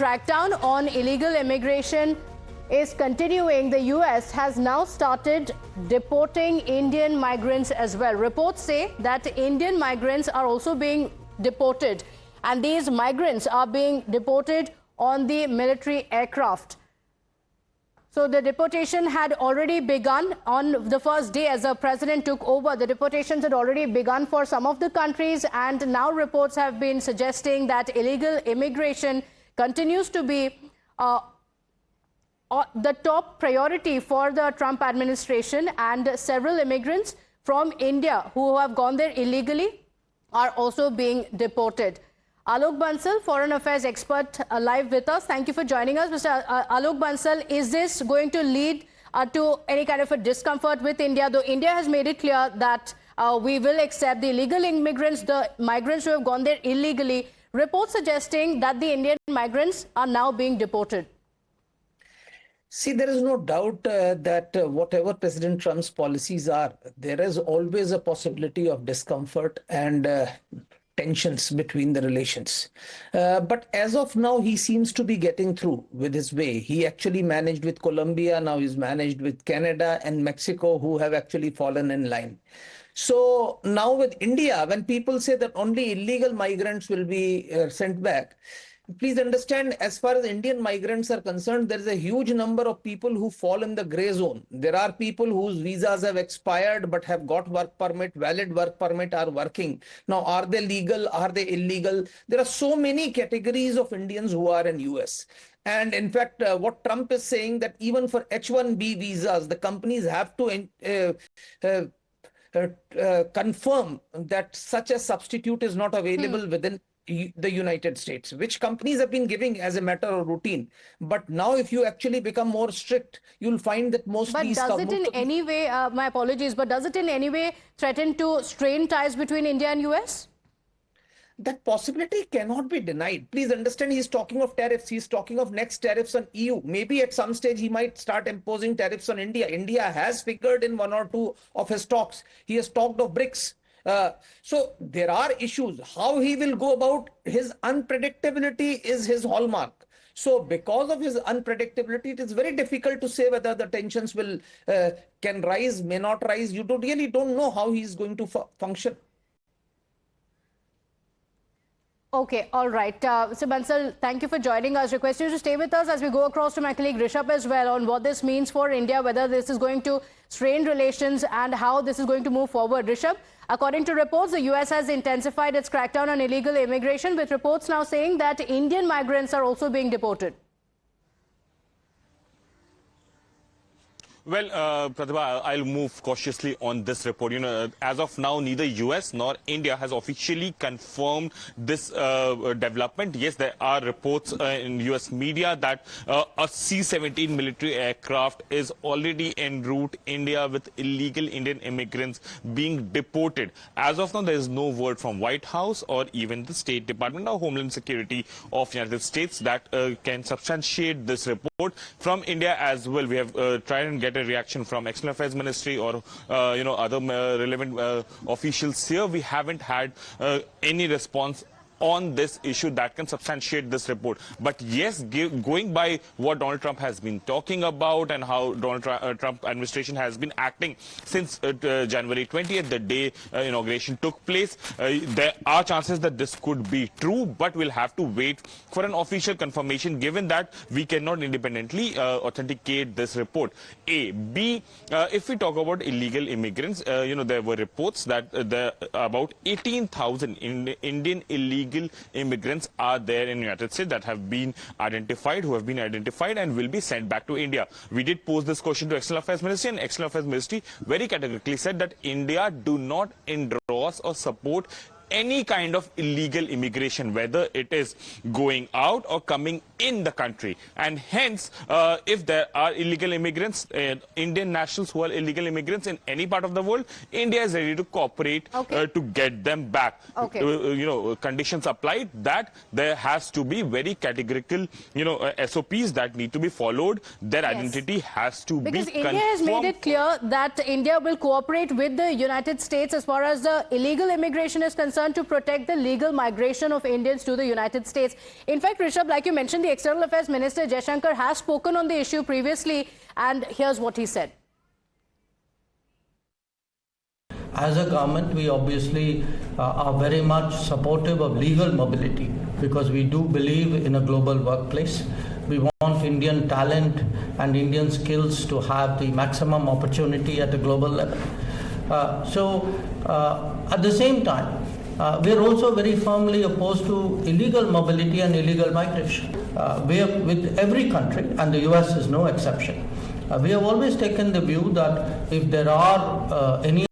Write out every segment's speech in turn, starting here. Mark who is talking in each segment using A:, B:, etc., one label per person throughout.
A: crackdown on illegal immigration is continuing. The US has now started deporting Indian migrants as well. Reports say that Indian migrants are also being deported, and these migrants are being deported on the military aircraft. So the deportation had already begun on the first day as the president took over. The deportations had already begun for some of the countries, and now reports have been suggesting that illegal immigration continues to be the top priority for the Trump administration, and several immigrants from India who have gone there illegally are also being deported. Alok Bansal, foreign affairs expert, live with us. Thank you for joining us. Mr. Alok Bansal, is this going to lead to any kind of a discomfort with India? Though India has made it clear that we will accept the illegal immigrants, the migrants who have gone there illegally. Reports suggesting that the Indian migrants are now being deported.
B: See, there is no doubt that whatever President Trump's policies are, there is always a possibility of discomfort and tensions between the relations. But as of now, he seems to be getting through with his way. He actually managed with Colombia, now he's managed with Canada and Mexico, who have actually fallen in line. So now with India, when people say that only illegal migrants will be sent back, please understand, as far as Indian migrants are concerned, there is a huge number of people who fall in the gray zone. There are people whose visas have expired but have got work permit, valid work permit, are working. Now, are they legal? Are they illegal? There are so many categories of Indians who are in US. And in fact, what Trump is saying that even for H-1B visas, the companies have to confirm that such a substitute is not available within the United States, which companies have been giving as a matter of routine. But now if you actually become more strict, you'll find that most
A: But does it in any way, my apologies, but does it in any way threaten to strain ties between India and US?
B: That possibility cannot be denied. Please understand, he's talking of tariffs. He's talking of next tariffs on EU. Maybe at some stage he might start imposing tariffs on India. India has figured in one or two of his talks. He has talked of BRICS. So there are issues. How he will go about his unpredictability is his hallmark. So because of his unpredictability, it is very difficult to say whether the tensions will can rise, may not rise. You really don't know how he's going to function.
A: Okay, all right. Mr. Bansal, thank you for joining us. Request you to stay with us as we go across to my colleague Rishabh as well on what this means for India, whether this is going to strain relations and how this is going to move forward. Rishabh, according to reports, the US has intensified its crackdown on illegal immigration, with reports now saying that Indian migrants are also being deported.
C: Well, Pratibha, I'll move cautiously on this report. As of now, neither US nor India has officially confirmed this development. Yes, there are reports in US media that a C-17 military aircraft is already en route India with illegal Indian immigrants being deported. As of now, there is no word from White House or even the State Department or Homeland Security of the United States that can substantiate this report. From India as well, we have tried and get a reaction from External Affairs Ministry or other relevant officials here. We haven't had any response on this issue that can substantiate this report. But yes, going by what Donald Trump has been talking about and how Donald Trump administration has been acting since January 20th, the day inauguration took place, there are chances that this could be true, but we'll have to wait for an official confirmation, given that we cannot independently authenticate this report. A. B. If we talk about illegal immigrants, there were reports that about 18,000 Indian illegal immigrants are there in the United States that have been identified, and will be sent back to India. We did pose this question to External Affairs Ministry, and External Affairs Ministry very categorically said that India do not endorse or support any kind of illegal immigration, whether it is going out or coming in the country. And hence, if there are illegal immigrants, Indian nationals who are illegal immigrants in any part of the world, India is ready to cooperate to get them back. Conditions applied that there has to be very categorical, SOPs that need to be followed. Their identity has to be confirmed.
A: Because India has made it clear that India will cooperate with the United States as far as the illegal immigration is concerned. concerned to protect the legal migration of Indians to the United States. In fact, Rishabh, like you mentioned, the External Affairs Minister Jaishankar has spoken on the issue previously, and here's what he said.
D: As a government, we obviously are very much supportive of legal mobility because we do believe in a global workplace. We want Indian talent and Indian skills to have the maximum opportunity at a global level. At the same time, we are also very firmly opposed to illegal mobility and illegal migration. We are with every country, and the US is no exception. We have always taken the view that if there are any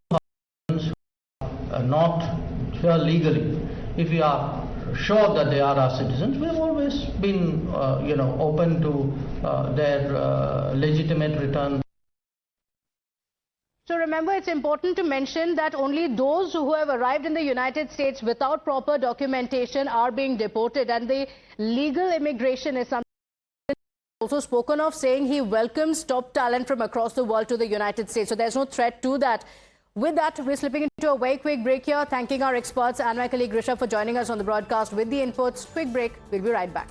D: not here legally, if we are sure that they are our citizens, we have always been, open to their legitimate return.
A: So remember, it's important to mention that only those who have arrived in the United States without proper documentation are being deported, and the legal immigration is something also spoken of, saying he welcomes top talent from across the world to the United States. So there's no threat to that. With that, we're slipping into a very quick break here, thanking our experts and my colleague Rishabh for joining us on the broadcast with the inputs. Quick break. We'll be right back.